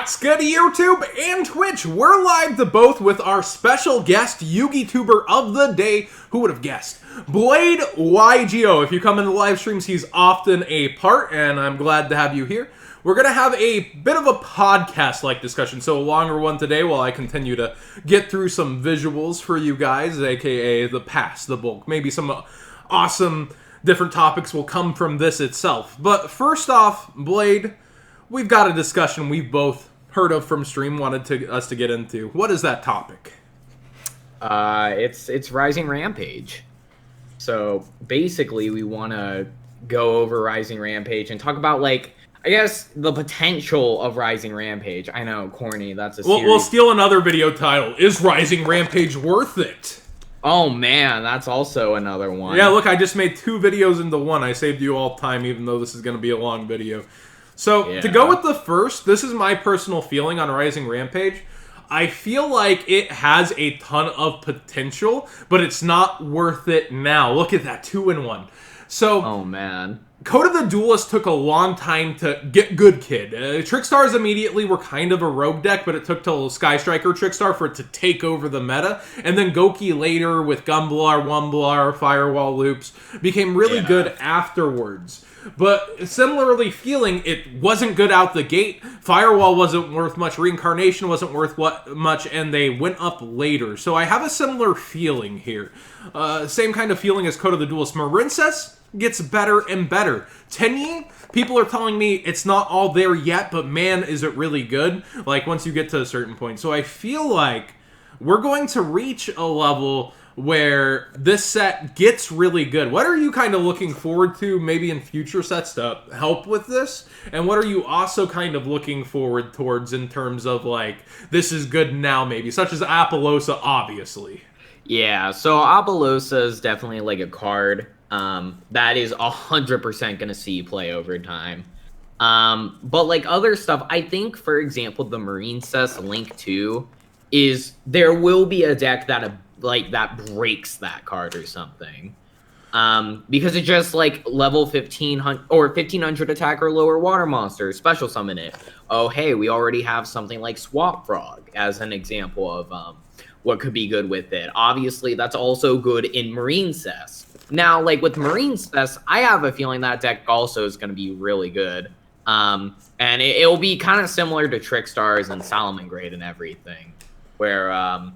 What's good, YouTube and Twitch? We're live to both with our special guest, Yugi-tuber of the day. Who would have guessed? Blade YGO. If you come into live streams, he's often a part, and I'm glad to have you here. We're going to have a bit of a podcast-like discussion, so a longer one today while I continue to get through some visuals for you guys, aka the past, the bulk. Maybe some awesome different topics will come from this itself. But first off, Blade, we've got a discussion we've both heard of from stream, wanted us to get into. What is that topic? It's Rising Rampage. So basically, we want to go over Rising Rampage and talk about, like, I guess the potential of Rising Rampage. I know, corny. That's a series. We'll steal another video title. Is Rising Rampage worth it? Oh man, that's also another one. Yeah, look, I just made 2 videos into one. I saved you all time, even though this is going to be a long video. So, to go with the first, this is my personal feeling on Rising Rampage. I feel like it has a ton of potential, but it's not worth it now. Look at that, 2-in-1. So, oh man. Code of the Duelist took a long time to get good, kid. Trickstars immediately were kind of a rogue deck, but it took till Sky Striker Trickstar for it to take over the meta. And then Goki later with Gumblar, Wumblar, Firewall Loops became really good afterwards. But similarly feeling, it wasn't good out the gate. Firewall wasn't worth much. Reincarnation wasn't worth much, and they went up later. So I have a similar feeling here. Same kind of feeling as Code of the Duelist. Marincess gets better and better. Tenyi, people are telling me it's not all there yet, but man, is it really good, like, once you get to a certain point. So I feel like we're going to reach a level where this set gets really good. What are you kind of looking forward to, maybe in future sets, to help with this? And what are you also kind of looking forward towards in terms of, like, this is good now, maybe, such as Apollosa, obviously? Yeah, so Apollosa is definitely, like, a card that is 100% going to see play over time. But, like, other stuff, I think, for example, the Marincess Link 2 is, there will be a deck that that breaks that card or something. Because it just, like, level 1500 or 1500 attack or lower water monster, special summon it. Oh, hey, we already have something like Swap Frog as an example of what could be good with it. Obviously, that's also good in Marincess. Now, like, with Marincess, I have a feeling that deck also is going to be really good. And it'll be kind of similar to Trickstars and Salamangreat and everything, where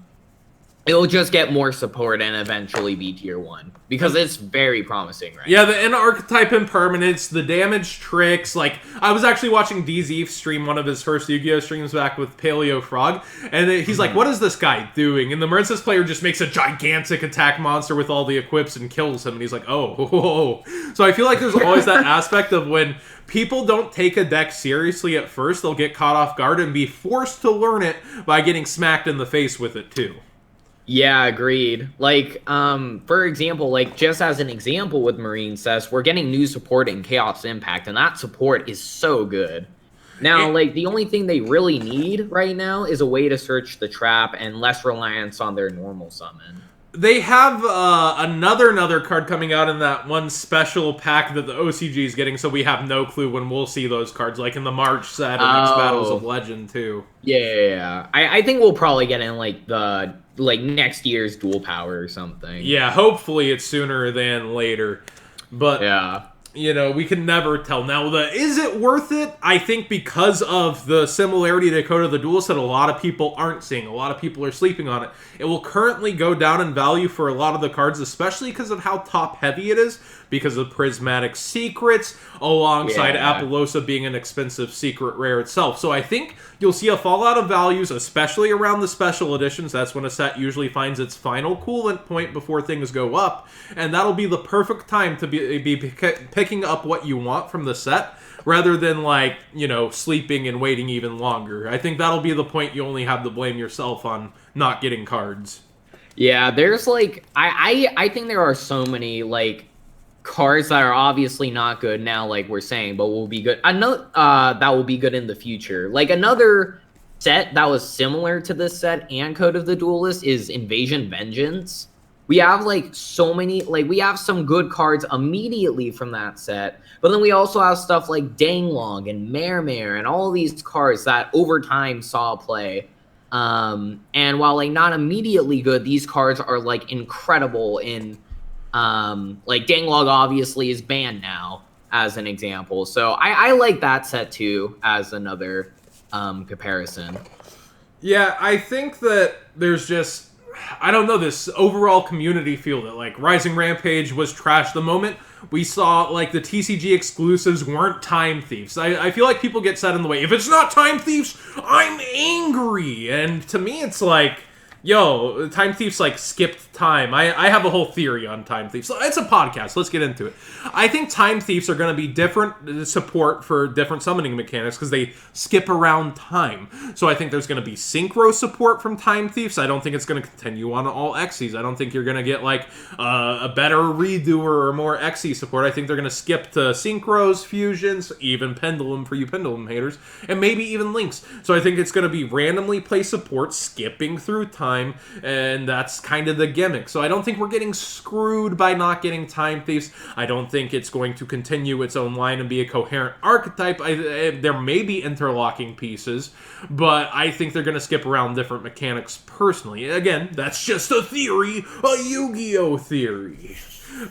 it'll just get more support and eventually be tier 1. Because it's very promising right now. The N-Archetype Impermanence, the damage tricks. Like, I was actually watching DZ stream one of his first Yu-Gi-Oh! Streams back with Paleo Frog, and he's like, what is this guy doing? And the Marincess player just makes a gigantic attack monster with all the equips and kills him, and he's like, oh. So I feel like there's always that aspect of when people don't take a deck seriously at first, they'll get caught off guard and be forced to learn it by getting smacked in the face with it, too. Yeah, agreed. Like, for example, like, just as an example with Marincess, we're getting new support in Chaos Impact, and that support is so good. Now, like, the only thing they really need right now is a way to search the trap and less reliance on their normal summon. They have another card coming out in that one special pack that the OCG is getting, so we have no clue when we'll see those cards, like in the March set or next Battles of Legend, too. Yeah. I think we'll probably get in, like, the next year's Dual Power or something. Yeah, hopefully it's sooner than later. But, yeah, you know, we can never tell. Now, is it worth it? I think because of the similarity to Code of the Duelist that a lot of people aren't seeing. A lot of people are sleeping on it. It will currently go down in value for a lot of the cards, especially because of how top-heavy it is, because of Prismatic Secrets, alongside Apollosa being an expensive secret rare itself. So I think you'll see a fallout of values, especially around the special editions. That's when a set usually finds its final coolant point before things go up, and that'll be the perfect time to be picking up what you want from the set, rather than, like, you know, sleeping and waiting even longer. I think that'll be the point you only have to blame yourself on not getting cards. Yeah, there's, like, I think there are so many, like, cards that are obviously not good now, like we're saying, but will be good. I know that will be good in the future. Like, another set that was similar to this set and Code of the Duelist is Invasion Vengeance. we have like so many, like we have some good cards immediately from that set, but then we also have stuff like Danglong and Mare and all these cards that over time saw play. And while like not immediately good, these cards are like incredible in like Danglong obviously is banned now as an example. So I like that set too as another comparison. Yeah, I think that there's just, I don't know, this overall community feel that, like, Rising Rampage was trash the moment we saw, like, the TCG exclusives weren't Time Thieves. I feel like people get set in the way. If it's not Time Thieves, I'm angry! And to me, it's like, yo, Time Thieves, like, skipped time. I have a whole theory on Time Thieves. So it's a podcast. Let's get into it. I think Time Thieves are going to be different support for different summoning mechanics because they skip around time. So I think there's going to be synchro support from Time Thieves. I don't think it's going to continue on all Xyz. I don't think you're going to get, like, a better redoer or more Xyz support. I think they're going to skip to synchros, fusions, even pendulum for you pendulum haters, and maybe even links. So I think it's going to be randomly play support skipping through time. And that's kind of the gimmick. So I don't think we're getting screwed by not getting Time Thieves. I don't think it's going to continue its own line and be a coherent archetype. There may be interlocking pieces, but I think they're going to skip around different mechanics personally. Again, that's just a theory, a Yu-Gi-Oh! Theory.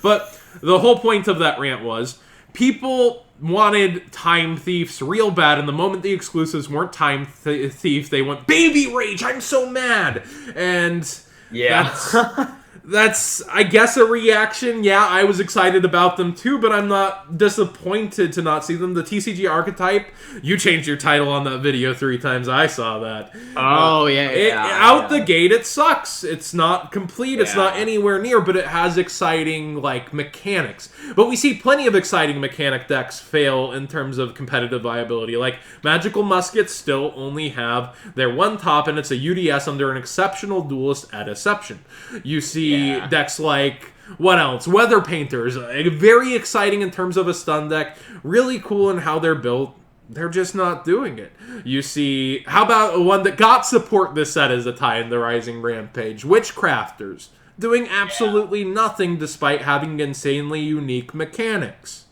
But the whole point of that rant was, people wanted Time Thieves real bad, and the moment the exclusives weren't Time Thief, they went, Baby Rage, I'm so mad! And yeah, that's, I guess, a reaction. Yeah, I was excited about them too, but I'm not disappointed to not see them. The TCG archetype, you changed your title on that video 3 times. I saw that. Oh, Out the gate, it sucks. It's not complete. It's not anywhere near, but it has exciting, like, mechanics. But we see plenty of exciting mechanic decks fail in terms of competitive viability. Like, Magical Muskets still only have their one top, and it's a UDS under an exceptional duelist at Deception. You see decks like, what else? Weather Painters, very exciting in terms of a stun deck, really cool in how they're built. They're just not doing it. You see, how about one that got support this set as a tie in the Rising Rampage? Witchcrafters, doing absolutely nothing despite having insanely unique mechanics.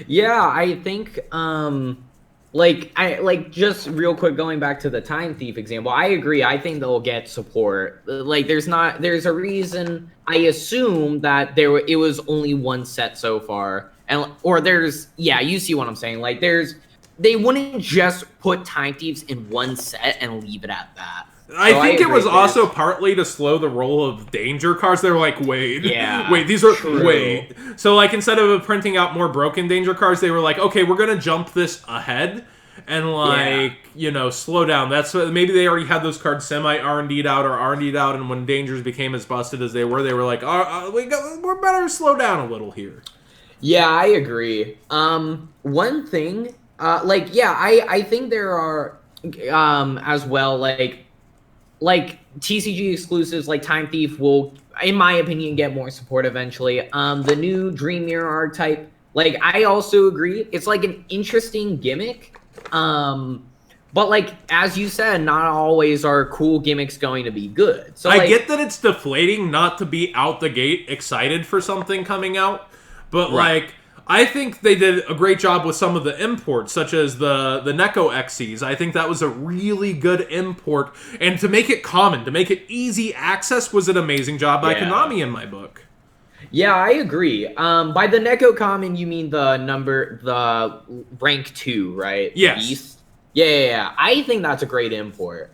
Yeah, I think just real quick, going back to the Time Thief example, I agree. I think they'll get support. Like, there's a reason. I assume that it was only one set so far, you see what I'm saying. Like, they wouldn't just put Time Thieves in one set and leave it at that. I think it was also partly to slow the roll of danger cards. They were like, wait, these are, true. So, like, instead of printing out more broken danger cards, they were like, okay, we're going to jump this ahead and, like, slow down. That's maybe they already had those cards semi-R&D'd out or R&D'd out, and when dangers became as busted as they were like, we're better slow down a little here. Yeah, I agree. One thing, I think there are, as well, like TCG exclusives like Time Thief will, in my opinion, get more support eventually. The new Dream Mirror archetype, like, I also agree. It's like an interesting gimmick. But like, as you said, not always are cool gimmicks going to be good. So I get that it's deflating not to be out the gate excited for something coming out, but like, I think they did a great job with some of the imports, such as the Neko Xyz. I think that was a really good import. And to make it common, to make it easy access, was an amazing job by Konami in my book. Yeah, I agree. By the Neko common, you mean the rank 2, right? Yes. Beast? Yeah. I think that's a great import.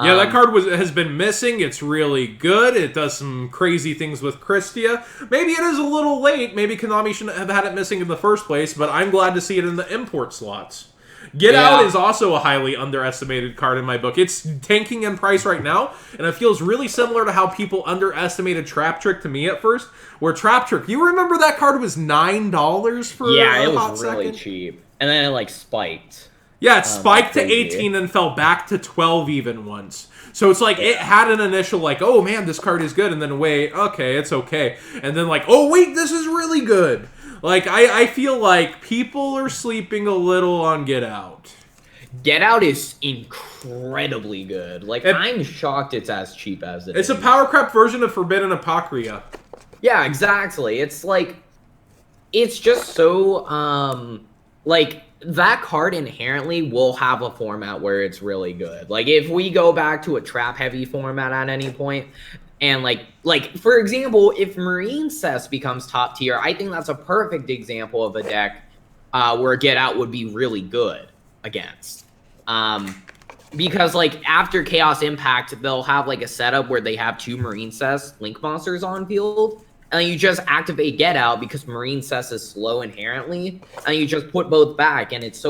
Yeah, that card has been missing. It's really good. It does some crazy things with Christia. Maybe it is a little late. Maybe Konami shouldn't have had it missing in the first place, but I'm glad to see it in the import slots. Get Out is also a highly underestimated card in my book. It's tanking in price right now, and it feels really similar to how people underestimated Trap Trick to me at first, where Trap Trick, you remember that card was $9 for a hot second? Yeah, it was really cheap. And then it, like, spiked. Yeah, it spiked to 18 and fell back to 12 even once. So it's like, it had an initial, like, oh man, this card is good, and then wait, okay, it's okay. And then like, oh wait, this is really good. Like, I feel like people are sleeping a little on Get Out. Get Out is incredibly good. Like, I'm shocked it's as cheap as it is. It's a power creep version of Forbidden Apocrypha. Yeah, exactly. It's like, it's just so, like, that card inherently will have a format where it's really good. Like, if we go back to a trap-heavy format at any point, and, like, for example, if Marine Cess becomes top tier, I think that's a perfect example of a deck where Get Out would be really good against. Because, like, after Chaos Impact, they'll have, like, a setup where they have 2 Marine Cess Link monsters on field, and you just activate Get Out because Marine Cess is slow inherently, and you just put both back, and it's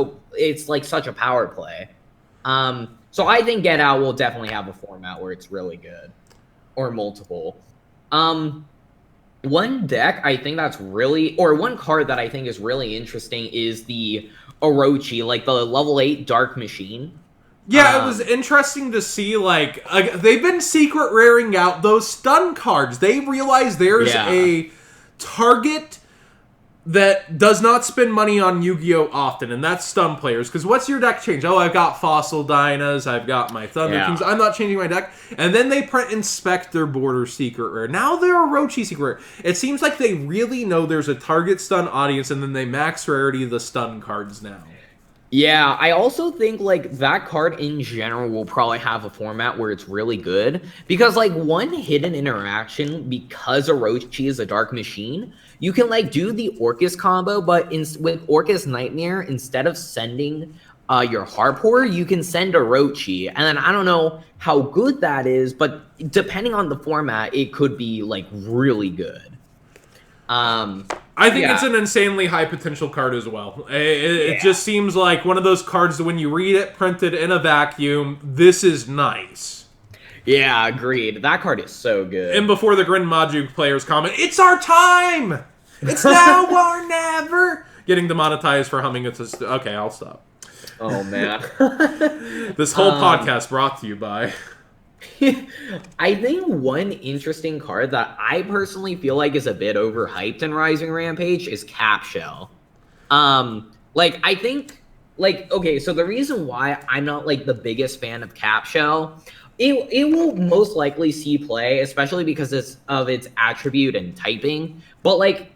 like such a power play. So I think Get Out will definitely have a format where it's really good, or multiple. One deck I think that's really, or one card that I think is really interesting is the Orochi, like the level 8 Dark Machine. Yeah, it was interesting to see, like they've been secret raring out those stun cards. They realize there's a target that does not spend money on Yu-Gi-Oh! Often, and that's stun players. Because what's your deck change? Oh, I've got Fossil Dynas, I've got my Thunder Kings, I'm not changing my deck. And then they print Inspector Border Secret Rare. Now they're Orochi Secret Rare. It seems like they really know there's a target stun audience, and then they max rarity the stun cards now. Yeah, I also think, like, that card in general will probably have a format where it's really good. Because, like, one hidden interaction, because Orochi is a Dark Machine, you can, like, do the Orcus combo, but with Orcus Nightmare, instead of sending your Harpour, you can send Orochi. And then I don't know how good that is, but depending on the format, it could be, like, really good. I think it's an insanely high potential card as well. It just seems like one of those cards that when you read it printed in a vacuum, this is nice. Yeah, agreed. That card is so good. And before the Grin Maju players comment, it's our time! It's now or never! Getting demonetized for humming it. Okay, I'll stop. Oh, man. This whole podcast brought to you by... I think one interesting card that I personally feel like is a bit overhyped in Rising Rampage is Capshell. Like, I think, like, okay, so the reason why I'm not, like, the biggest fan of Capshell, it will most likely see play, especially because of its attribute and typing. But, like,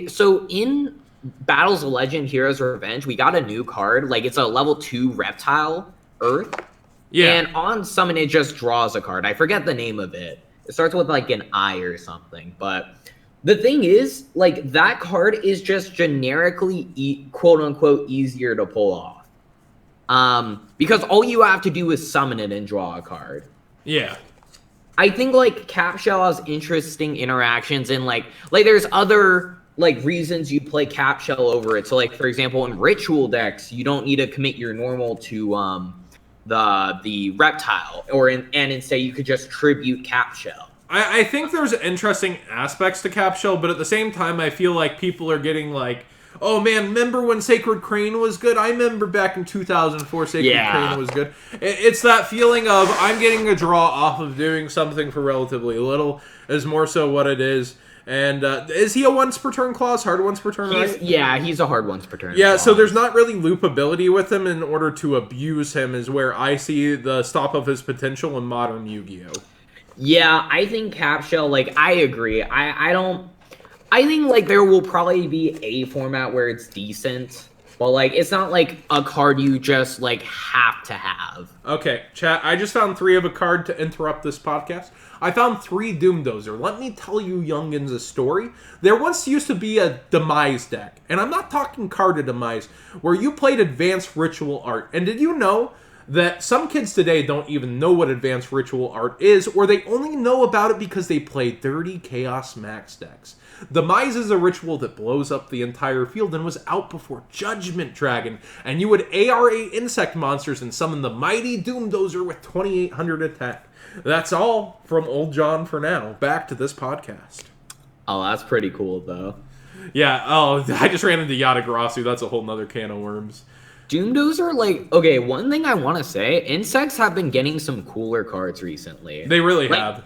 so in Battles of Legend Heroes Revenge, we got a new card. Like, it's a level 2 Reptile Earth. Yeah. And on summon, it just draws a card. I forget the name of it. It starts with, like, an I or something. But the thing is, like, that card is just generically, quote-unquote, easier to pull off. Because all you have to do is summon it and draw a card. Yeah. I think, like, Capshell has interesting interactions and, like there's other, like, reasons you play Capshell over it. So, like, for example, in Ritual decks, you don't need to commit your normal to, the reptile, and instead you could just tribute Capshell. I think there's interesting aspects to Capshell, but at the same time, I feel like people are getting like, oh man, remember when Sacred Crane was good? I remember back in 2004, Sacred Crane was good. It's that feeling of I'm getting a draw off of doing something for relatively little, is more so what it is. And is he a once per turn clause? Hard once per turn, right? Yeah, he's a hard once per turn. Yeah, clause. So there's not really loopability with him in order to abuse him is where I see the stop of his potential in modern Yu-Gi-Oh! Yeah, I think Capshell, like, I agree. I think, like, there will probably be a format where it's decent, but, like, it's not, like, a card you just, like, have to have. Okay, chat, I just found 3 of a card to interrupt this podcast. I found 3 Doomdozer. Let me tell you youngins a story. There once used to be a Demise deck, and I'm not talking card of Demise, where you played Advanced Ritual Art. And did you know that some kids today don't even know what Advanced Ritual Art is, or they only know about it because they played 30 Chaos Max decks? Demise is a ritual that blows up the entire field and was out before Judgment Dragon, and you would ARA insect monsters and summon the mighty Doomdozer with 2800 attack. That's all from Old John for now. Back to this podcast. Oh, that's pretty cool, though. Yeah, I just ran into Yatagarasu. That's a whole nother can of worms. Doomdozer, like, okay, one thing I want to say, insects have been getting some cooler cards recently. They really have.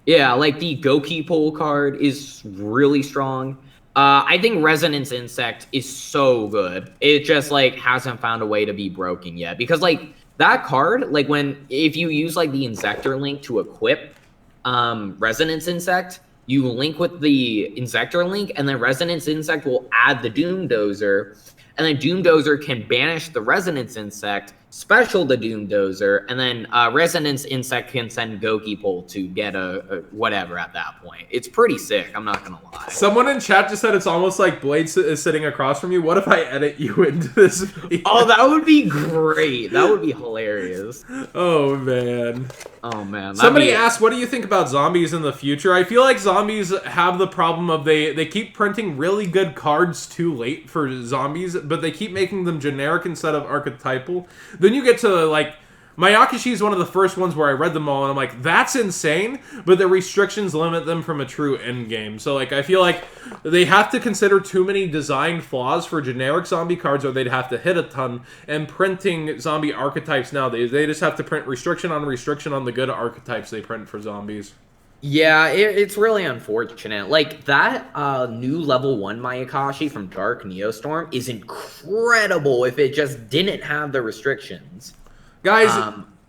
Yeah, like the Goki Pole card is really strong. I think Resonance Insect is so good. It just like hasn't found a way to be broken yet. Because like that card, like if you use like the Insector link to equip Resonance Insect, you link with the Insector link, and then Resonance Insect will add the Doom Dozer, and then Doom Dozer can banish the Resonance Insect, special the Doom Dozer, and then Resonance Insect can send Goki Pole to get a whatever at that point. It's pretty sick, I'm not gonna lie. Someone in chat just said it's almost like Blade is sitting across from you. What if I edit you into this video? Oh, that would be great. That would be hilarious. Oh, man. Oh, man. Somebody asked, what do you think about zombies in the future? I feel like zombies have the problem of they keep printing really good cards too late for zombies, but they keep making them generic instead of archetypal. Then you get to, like, Mayakishi is one of the first ones where I read them all, and I'm like, that's insane, but the restrictions limit them from a true endgame. So, like, I feel like they have to consider too many design flaws for generic zombie cards, or they'd have to hit a ton, and printing zombie archetypes nowadays, they just have to print restriction on the good archetypes they print for zombies. Yeah, it's really unfortunate. Like, that new level 1 Mayakashi from Dark Neostorm is incredible if it just didn't have the restrictions. Guys,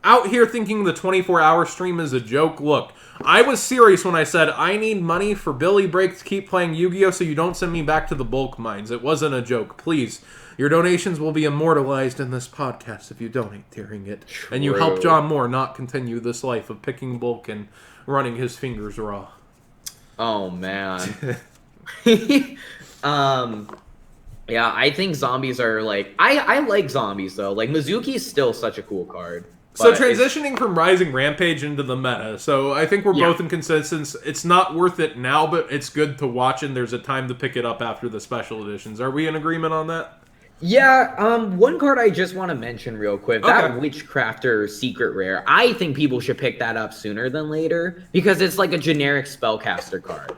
out here thinking the 24-hour stream is a joke, look, I was serious when I said I need money for Billy Break to keep playing Yu-Gi-Oh! So you don't send me back to the bulk mines. It wasn't a joke. Please, your donations will be immortalized in this podcast if you donate during it. True. And you help John Moore not continue this life of picking bulk and running his fingers raw. Oh, man. Yeah, I think zombies are like... I like zombies, though. Like, Mizuki's still such a cool card. So transitioning from Rising Rampage into the meta, so I think we're both in consensus. It's not worth it now, but it's good to watch, and there's a time to pick it up after the special editions. Are we in agreement on that? Yeah, one card I just want to mention real quick. Okay. That Witchcrafter Secret Rare, I think people should pick that up sooner than later, because it's like a generic spellcaster card.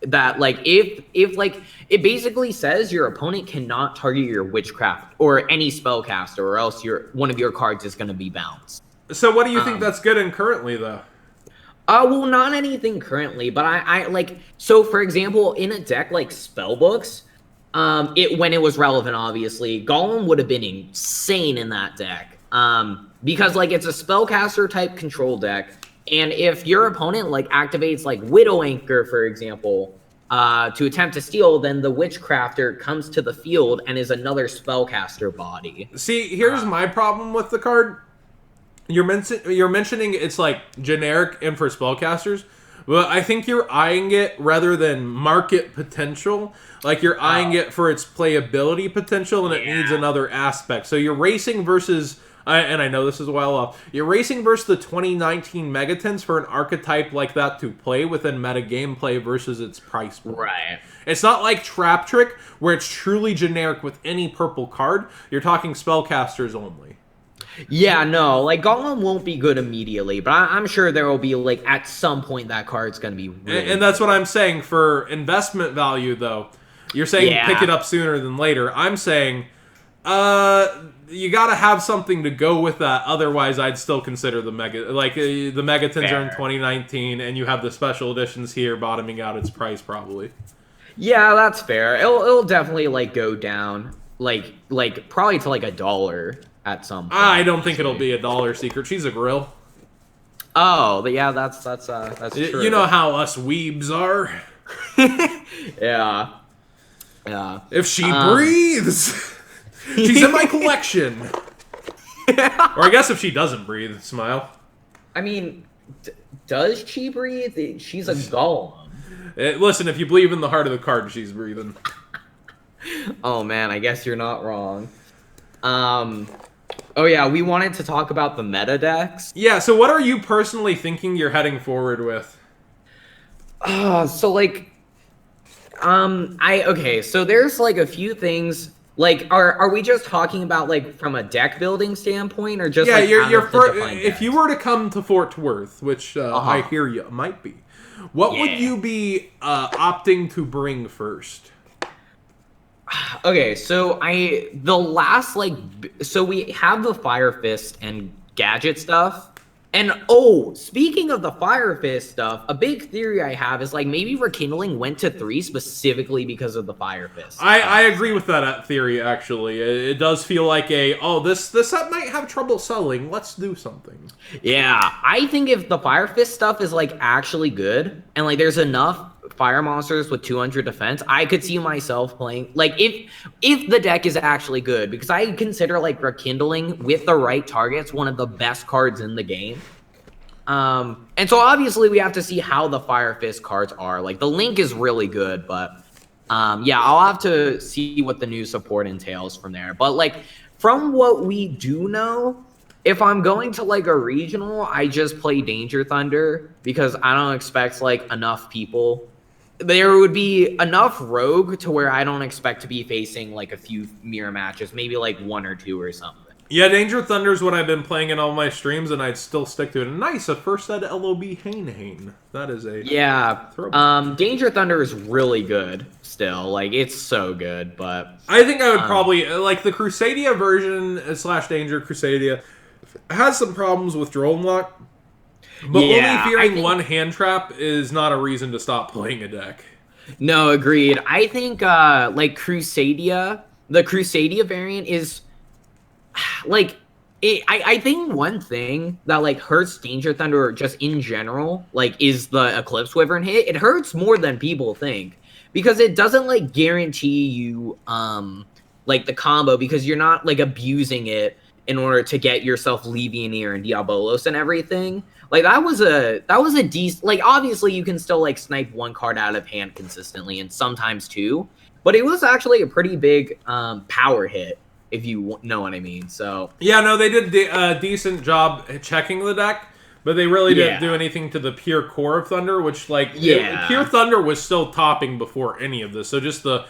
That, like, if like, it basically says your opponent cannot target your Witchcraft or any spellcaster, or else one of your cards is going to be bounced. So what do you think that's good in currently, though? Well, not anything currently, but I like, so for example, in a deck like Spellbooks, when it was relevant, obviously, Golem would have been insane in that deck. Because, like, it's a spellcaster type control deck. And if your opponent, like, activates, like, Widow Anchor, for example, to attempt to steal, then the Witchcrafter comes to the field and is another spellcaster body. See, here's my problem with the card. You're mentioning it's, like, generic and for spellcasters, but I think you're eyeing it rather than market potential. Like, you're eyeing it for its playability potential, and it needs another aspect. So you're racing versus... and I know this is a while off. You're racing versus the 2019 Megatons for an archetype like that to play within meta gameplay versus its price point. Right. It's not like Trap Trick, where it's truly generic with any purple card. You're talking spellcasters only. Yeah, no, like, Golem won't be good immediately, but I'm sure there will be, like, at some point that card's going to be really and that's what I'm saying. For investment value, though, you're saying pick it up sooner than later. I'm saying... you gotta have something to go with that. Otherwise, I'd still consider the the Megatons are in 2019, and you have the special editions here bottoming out its price probably. Yeah, that's fair. It'll definitely, like, go down, like probably to, like, $1 at some point. I don't think it'll be $1, Secret. She's a grill. Oh, but yeah, that's true. You know how us weebs are. Yeah. If she breathes. She's in my collection. Or I guess if she doesn't breathe, smile. I mean, does she breathe? She's a golem. Listen, if you believe in the heart of the card, she's breathing. Oh, man, I guess you're not wrong. Oh, yeah, we wanted to talk about the meta decks. Yeah, so what are you personally thinking you're heading forward with? So, like, okay, so there's, like, a few things... Like, are we just talking about, like, from a deck building standpoint, or just if you were to come to Fort Worth, which I hear you might be, what would you be opting to bring first? Okay, so so we have the Fire Fist and gadget stuff. And oh, speaking of the Fire Fist stuff, a big theory I have is like maybe Rekindling went to 3 specifically because of the Fire Fist. I agree with that theory, actually. It does feel like this set might have trouble selling. Let's do something. Yeah, I think if the Fire Fist stuff is like actually good and like there's enough fire monsters with 200 defense, I could see myself playing like if the deck is actually good, because I consider like Rekindling with the right targets one of the best cards in the game. And so obviously we have to see how the Fire Fist cards are. Like the Link is really good, but yeah, I'll have to see what the new support entails from there. But like from what we do know, if I'm going to like a regional, I just play Danger Thunder because I don't expect like enough people. There would be enough rogue to where I don't expect to be facing like a few mirror matches, maybe like 1 or 2 or something. Yeah, Danger Thunder's what I've been playing in all my streams, and I'd still stick to it. Nice, a first set LOB Hain. That is a yeah. Danger Thunder is really good still. Like it's so good, but I think I would probably like the Crusadia version / Danger Crusadia has some problems with drone lock. But only fearing one hand trap is not a reason to stop playing a deck. No, agreed. I think like Crusadia, the Crusadia variant is like I think one thing that like hurts Danger Thunder just in general like is the Eclipse Wyvern hit. It hurts more than people think because it doesn't like guarantee you like the combo, because you're not like abusing it in order to get yourself Levianeer and Diabolos and everything. Like that was a decent, like obviously you can still like snipe one card out of hand consistently and sometimes two, but it was actually a pretty big power hit, if you know what I mean. So yeah, no, they did a decent job checking the deck, but they really didn't do anything to the pure core of Thunder, which like pure Thunder was still topping before any of this. So just the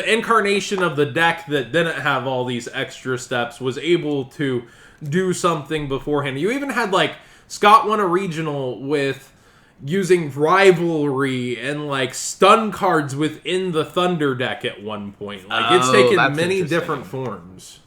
incarnation of the deck that didn't have all these extra steps was able to do something beforehand. You even had like Scott won a regional with using Rivalry and like stun cards within the Thunder deck at one point. Like it's taken many different forms.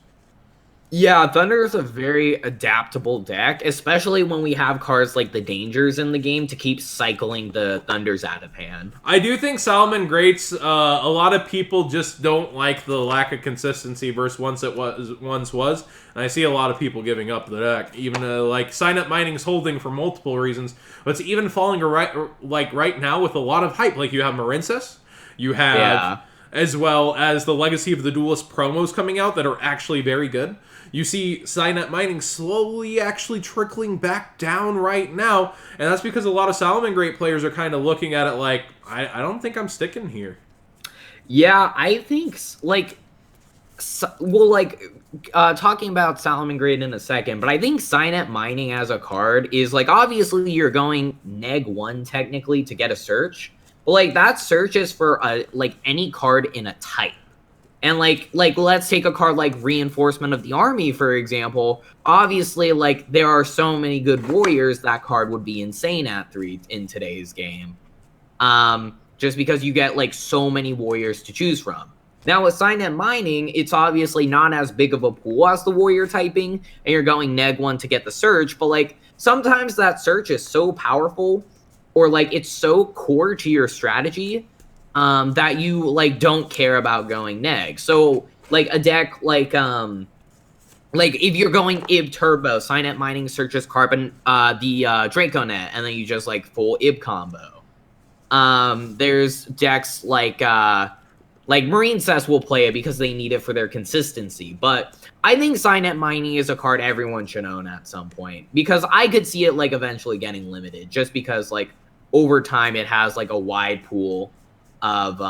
Yeah, Thunder is a very adaptable deck, especially when we have cards like the Dangers in the game to keep cycling the Thunders out of hand. I do think Salomon Greats, a lot of people just don't like the lack of consistency versus once was. And I see a lot of people giving up the deck. Even like Sign Up Mining's holding for multiple reasons. But it's even falling right now with a lot of hype. Like you have Marincess, you have as well as the Legacy of the Duelist promos coming out that are actually very good. You see Sign Up Mining slowly actually trickling back down right now, and that's because a lot of Salomon Great players are kind of looking at it like, I don't think I'm sticking here. Yeah, I think, like, well, like, talking about Salomon Great in a second, but I think Sign Up Mining as a card is, like, obviously you're going neg-1 technically to get a search, but, like, that search is for, like, any card in a type. And, like, let's take a card like Reinforcement of the Army, for example. Obviously, like, there are so many good warriors, that card would be insane at 3 in today's game. Just because you get, like, so many warriors to choose from. Now, with Sign Up Mining, it's obviously not as big of a pool as the warrior typing, and you're going neg-1 to get the search, but, like, sometimes that search is so powerful, or, like, it's so core to your strategy, that you like don't care about going neg. So like a deck like if you're going Ib Turbo, Sign Up Mining searches Carbon the Draconet, and then you just like full Ib combo. There's decks like Marincess will play it because they need it for their consistency. But I think Sign Up Mining is a card everyone should own at some point, because I could see it like eventually getting limited, just because like over time it has like a wide pool of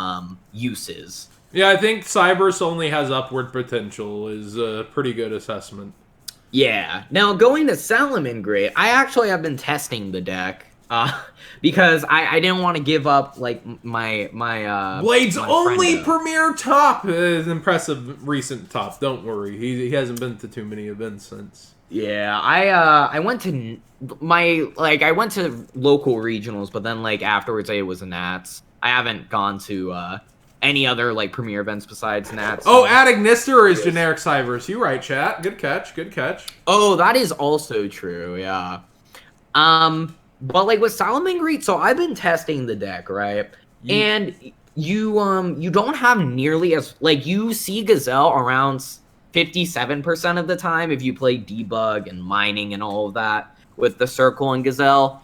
uses. Yeah, I think Cybers only has upward potential is a pretty good assessment. Yeah. Now, going to Salomon Great, I actually have been testing the deck because I didn't want to give up like my Blade's my only friendo. premier top is impressive recent top. Don't worry, he hasn't been to too many events since. Yeah, I went to I went to local regionals, but then like afterwards it was a Nats. I haven't gone to any other like premier events besides Nats. Oh, Adagnister is generic Cybers. You right, chat. Good catch. Good catch. Oh, that is also true. Yeah. But like with Salamangreat, so I've been testing the deck, right? And you don't have nearly as like you see Gazelle around 57% of the time if you play debug and mining and all of that with the circle and Gazelle.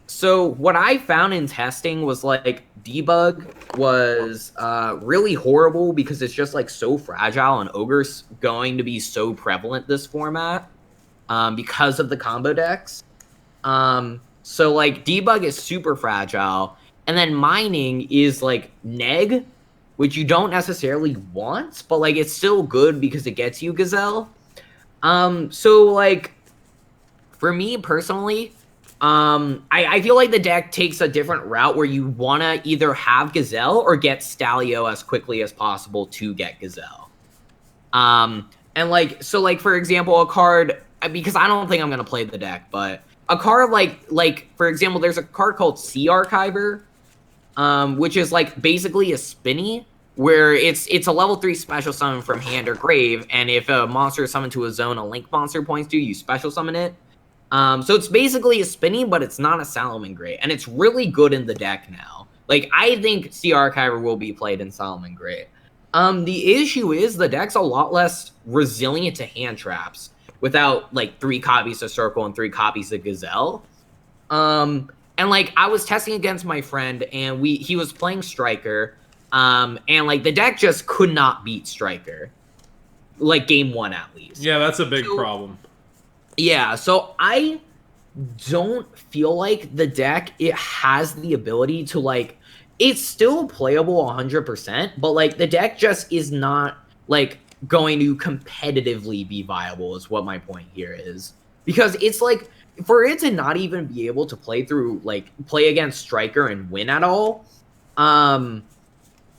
So what I found in testing was like debug was really horrible because it's just like so fragile and Ogre's going to be so prevalent this format because of the combo decks. So like debug is super fragile, and then mining is like neg, which you don't necessarily want, but like it's still good because it gets you Gazelle. So like for me personally, I feel like the deck takes a different route where you want to either have Gazelle or get Stalio as quickly as possible to get Gazelle. And like, so like, for example, a card, because I don't think I'm going to play the deck, but a card like, for example, there's a card called Sea Archiver, which is like basically a spinny where it's a level 3 special summon from hand or grave. And if a monster is summoned to a zone a link monster points to, you special summon it. So it's basically a spinny, but it's not a Salamangreat, and it's really good in the deck now. Like, I think Sea Archiver will be played in Salamangreat. The issue is the deck's a lot less resilient to hand traps without, like, 3 copies of Circle and 3 copies of Gazelle. And, like, I was testing against my friend, and he was playing Striker, and, like, the deck just could not beat Striker. Like, game 1 at least. Yeah, that's a big problem. Yeah, so I don't feel like the deck, it has the ability to, like, it's still playable 100%, but, like, the deck just is not, like, going to competitively be viable is what my point here is. Because it's, like, for it to not even be able to play through, like, play against Striker and win at all,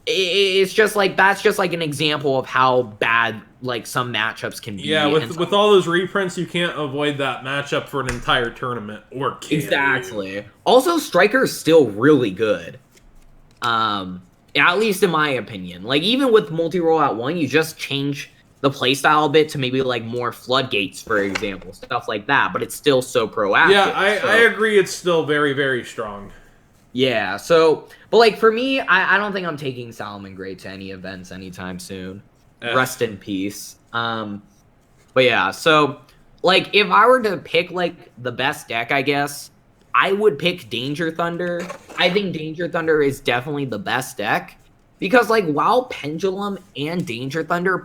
it's just, like, that's just, like, an example of how bad, like, some matchups can be. Yeah, with all those reprints, you can't avoid that matchup for an entire tournament or kill. Exactly. Also, Striker is still really good. At least in my opinion. Like, even with multi-roll at 1, you just change the playstyle a bit to maybe, like, more floodgates, for example. Stuff like that, but it's still so proactive. Yeah, I agree it's still very, very strong. Yeah, so, but, like, for me, I don't think I'm taking Salamangreat to any events anytime soon. Rest in peace. But yeah, so, like, if I were to pick, like, the best deck, I guess, I would pick Danger Thunder. I think Danger Thunder is definitely the best deck. Because, like, while Pendulum and Danger Thunder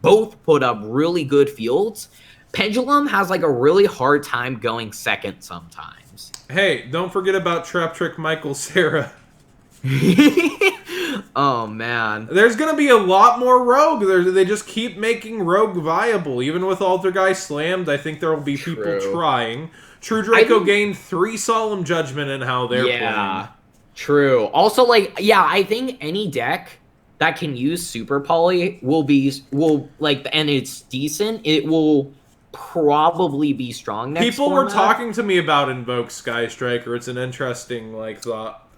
both put up really good fields, Pendulum has, like, a really hard time going second sometimes. Hey, don't forget about Trap Trick Michael Sarah. Oh, man. There's going to be a lot more Rogue. They just keep making Rogue viable. Even with Alter Guy slammed, I think there will be people trying. True Draco gained 3 Solemn Judgment in how they're playing. True. Also, like, yeah, I think any deck that can use Super Poly and it's decent, it will probably be strong next People format. were talking to me about Invoke Sky Striker. It's an interesting, like, thought.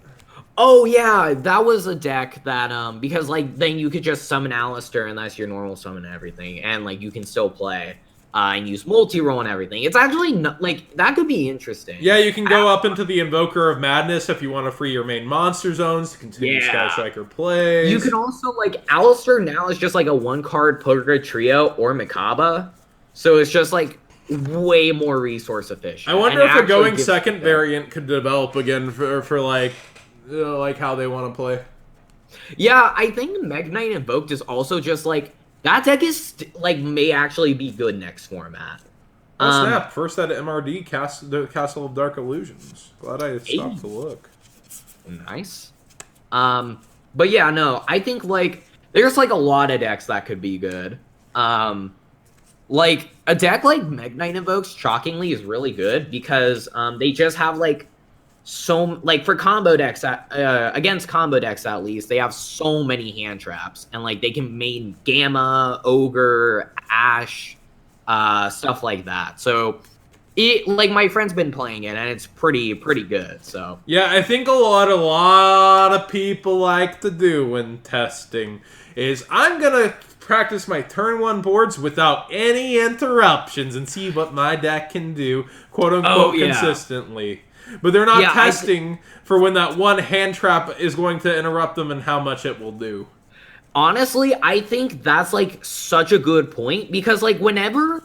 Oh, yeah, that was a deck that, because, like, then you could just summon Alistair, and that's your normal summon and everything, and, like, you can still play, and use multi-roll and everything. It's actually, like, that could be interesting. Yeah, you can go up into the Invoker of Madness if you want to free your main monster zones to continue Sky Striker plays. You can also, like, Alistair now is just, like, a 1-card Purga Trio or Mikaba, so it's just, like, way more resource efficient. I wonder if a going second variant could develop again for like how they want to play. Yeah, I think Meg Knight Invoked is also just like that deck is like may actually be good next format. Oh snap! First at MRD, the Castle of Dark Illusions. Glad I stopped to look. Nice. But yeah, no, I think like there's like a lot of decks that could be good. Like a deck like Meg Knight Invokes, shockingly, is really good because they just have like for combo decks against combo decks at least, they have so many hand traps and like they can main Gamma, Ogre, Ash, stuff like that. So like my friend's been playing it and it's pretty good. So yeah, I think a lot of people like to do when testing is I'm gonna practice my turn 1 boards without any interruptions and see what my deck can do, quote unquote, consistently. But they're not testing for when that one hand trap is going to interrupt them and how much it will do. Honestly, I think that's like such a good point because like whenever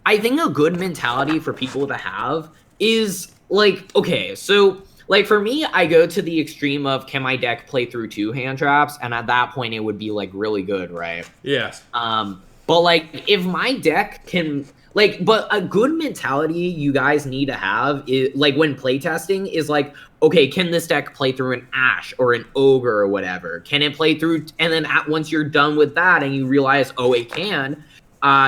I think a good mentality for people to have is like, okay, so like for me, I go to the extreme of can my deck play through 2 hand traps, and at that point it would be like really good, right? Yes. But like if my deck can like, but a good mentality you guys need to have is like when playtesting is like, okay, can this deck play through an Ash or an Ogre or whatever? Can it play through? And then once you're done with that and you realize, oh, it can,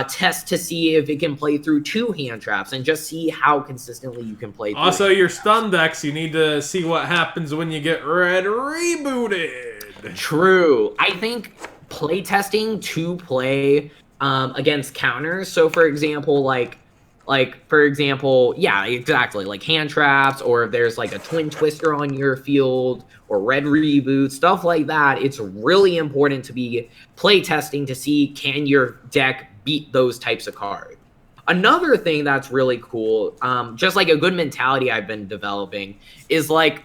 test to see if it can play through 2 hand traps and just see how consistently you can play through. Also, your stun decks, you need to see what happens when you get red rebooted. True. I think playtesting to play against counters. So for example, yeah, exactly, like hand traps, or if there's like a twin twister on your field or red reboot, stuff like that, it's really important to be playtesting to see can your deck beat those types of cards. Another thing that's really cool, just like a good mentality I've been developing, is like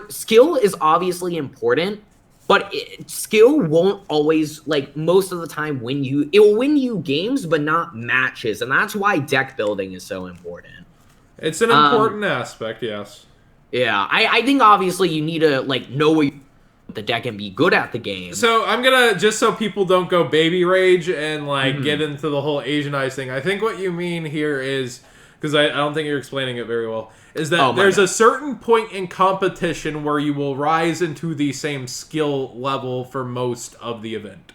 skill is obviously important, but skill won't always, like, most of the time it will win you games, but not matches. And that's why deck building is so important. It's an important aspect, yes. Yeah, I think obviously you need to, like, know what the deck and be good at the game. So I'm gonna, just so people don't go baby rage and, like, get into the whole Asianized thing, I think what you mean here is, because I don't think you're explaining it very well, is that there's a certain point in competition where you will rise into the same skill level for most of the event.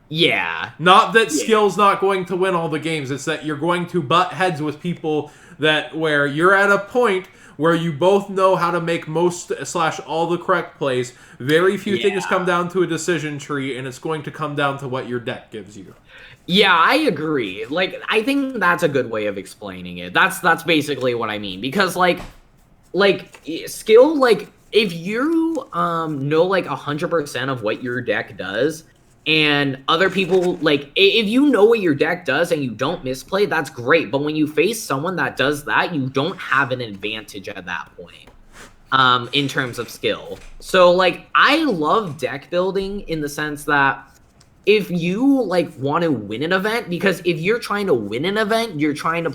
Yeah. Not that skill's not going to win all the games, it's that you're going to butt heads with people where you're at a point where you both know how to make most/all the correct plays. Very few things come down to a decision tree, and it's going to come down to what your deck gives you. Yeah, I agree. Like, I think that's a good way of explaining it. That's basically what I mean. Because, like skill, like, if you know, like, 100% of what your deck does, and other people, like, if you know what your deck does and you don't misplay, that's great. But when you face someone that does that, you don't have an advantage at that point, in terms of skill. So, like, I love deck building in the sense that if you, like, want to win an event, because if you're trying to win an event, you're trying to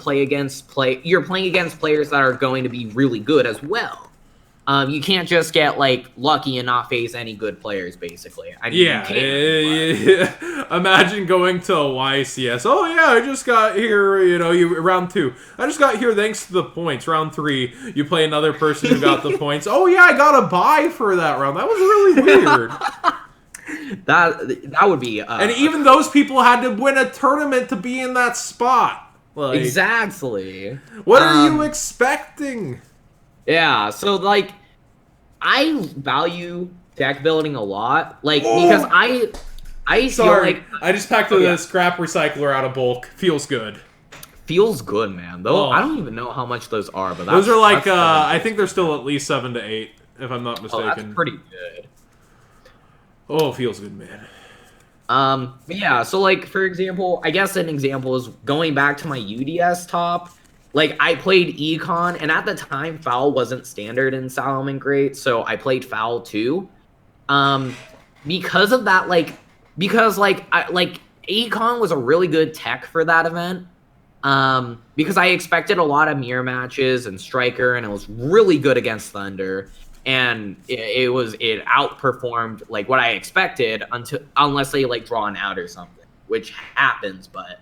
you're playing against players that are going to be really good as well. You can't just get, like, lucky and not face any good players, basically. I mean, yeah. Imagine going to a YCS. Oh, yeah, I just got here, round 2. I just got here thanks to the points. Round 3, you play another person who got the points. Oh, yeah, I got a bye for that round. That was really weird. That would be... and even those people had to win a tournament to be in that spot. Like, exactly. What are you expecting? Yeah, so, like, I value deck building a lot, like, because I feel like... I just packed the scrap recycler out of bulk. Feels good. Feels good, man. Though I don't even know how much those are, but those are like, I think they're still at least 7 to 8, if I'm not mistaken. Oh, that's pretty good. Oh, feels good, man. But yeah, so, like, for example, I guess an example is going back to my UDS top. Like, I played Econ, and at the time, Foul wasn't standard in Salomon Great, so I played Foul too. Because of that, because Econ was a really good tech for that event. Because I expected a lot of mirror matches and Striker, and it was really good against Thunder. And it outperformed, like, what I expected unless they, like, draw an out or something, which happens, but...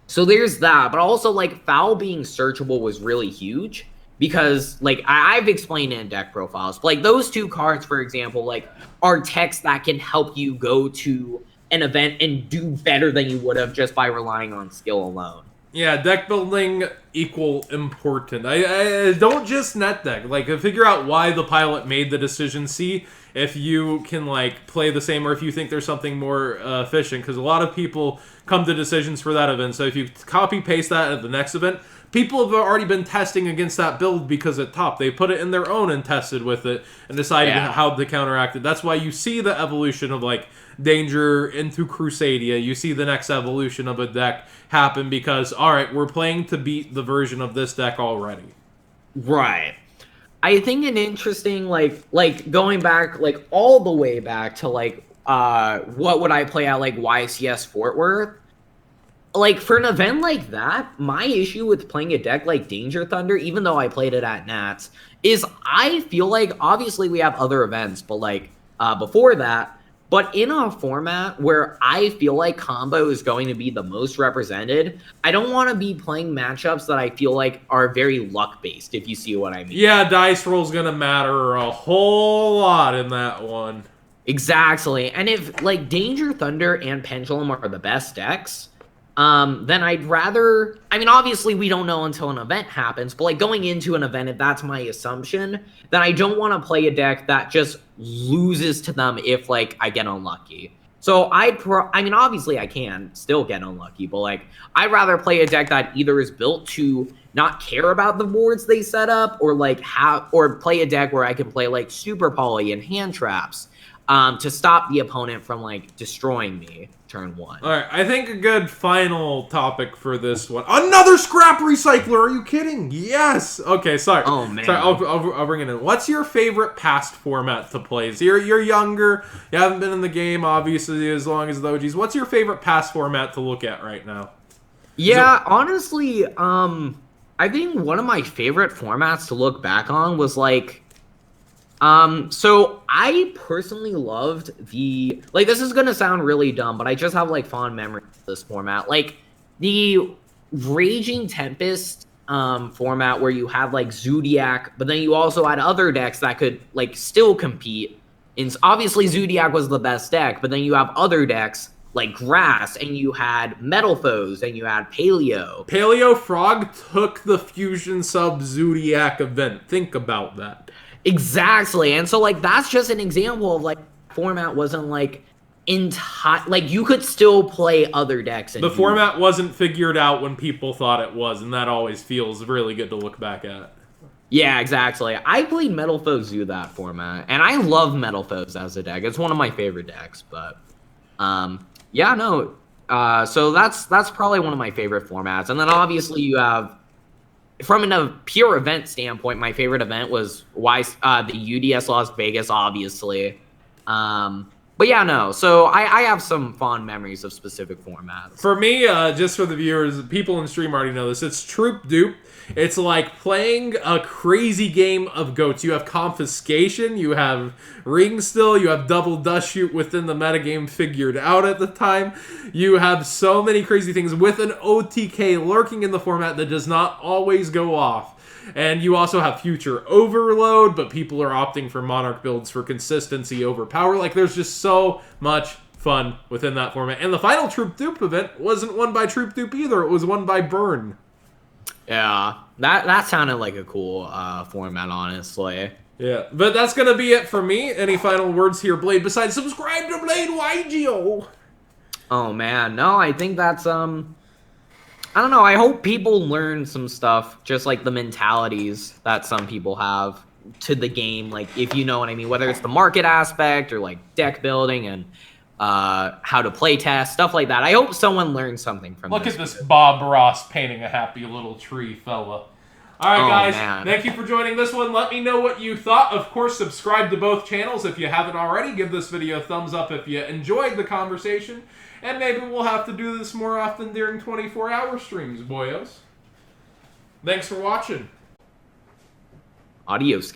So there's that, but also, like, Foul being searchable was really huge because, like, I've explained it in deck profiles. Like, those 2 cards, for example, like, are techs that can help you go to an event and do better than you would have just by relying on skill alone. Yeah, deck building equal important. I don't just net deck. Like, figure out why the pilot made the decision. See if you can like play the same, or if you think there's something more efficient. Because a lot of people come to decisions for that event. So if you copy paste that at the next event, people have already been testing against that build because it topped. They put it in their own and tested with it and decided how to counteract it. That's why you see the evolution of like Danger into Crusadia. You see the next evolution of a deck happen because, all right, we're playing to beat the version of this deck already. Right. I think an interesting, like going back, like all the way back to like, what would I play at like YCS Fort Worth? Like, for an event like that, my issue with playing a deck like Danger Thunder, even though I played it at Nats, is I feel like, obviously we have other events, but like, before that, but in a format where I feel like combo is going to be the most represented, I don't want to be playing matchups that I feel like are very luck-based, if you see what I mean. Yeah, dice roll's gonna matter a whole lot in that one. Exactly. And if, like, Danger Thunder and Pendulum are the best decks, then I'd rather... I mean, obviously, we don't know until an event happens, but, like, going into an event, if that's my assumption, then I don't want to play a deck that just loses to them if, like, I get unlucky. So I mean, obviously, I can still get unlucky, but, like, I'd rather play a deck that either is built to not care about the boards they set up, or, like, or play a deck where I can play, like, Super Poly and hand traps, to stop the opponent from, like, destroying me turn one. All right, I think a good final topic for this one. Another scrap recycler. Are you kidding? Yes. Okay, sorry. Oh, man. Sorry, I'll bring it in. What's your favorite past format to play? So you're younger. You haven't been in the game, obviously, as long as the OGs. What's your favorite past format to look at right now? Yeah, honestly, I think one of my favorite formats to look back on was, like, so I personally loved the, like, this is gonna sound really dumb, but I just have, like, fond memories of this format. Like, the Raging Tempest, format where you had, like, Zodiac, but then you also had other decks that could, like, still compete. And obviously Zodiac was the best deck, but then you have other decks like Grass, and you had Metal Foes, and you had Paleo. Paleo Frog took the Fusion Sub Zodiac event. Think about that. Exactly. And so, like, that's just an example of, like, format wasn't, like, like, you could still play other decks. And the format wasn't figured out when people thought it was, and that always feels really good to look back at. Yeah, exactly. I played Metal Foes Zoo that format, and I love Metal Foes as a deck. It's one of my favorite decks, but, yeah, no. So that's probably one of my favorite formats. And then, obviously, you have... From a pure event standpoint, my favorite event was the UDS Las Vegas, obviously. But yeah, no. So I have some fond memories of specific formats. For me, just for the viewers, people in stream already know this. It's Troop Dupe. It's like playing a crazy game of goats. You have Confiscation, you have Ring Still, you have Double Dust Shoot within the metagame figured out at the time. You have so many crazy things with an OTK lurking in the format that does not always go off. And you also have Future Overload, but people are opting for Monarch builds for consistency over power. Like, there's just so much fun within that format. And the final Troop Dupe event wasn't won by Troop Dupe either. It was won by Burn. Yeah, that sounded like a cool format, honestly. Yeah, but that's going to be it for me. Any final words here, Blade, besides subscribe to Blade YGO? Oh, man. No, I think that's, I don't know. I hope people learn some stuff, just like the mentalities that some people have to the game. Like, if you know what I mean, whether it's the market aspect or, like, deck building and how to play test, stuff like that. I hope someone learns something from this. Look at this Bob Ross painting a happy little tree, fella. All right, guys, man. Thank you for joining this one. Let me know what you thought. Of course, subscribe to both channels if you haven't already. Give this video a thumbs up if you enjoyed the conversation. And maybe we'll have to do this more often during 24-hour streams, boyos. Thanks for watching. Adios.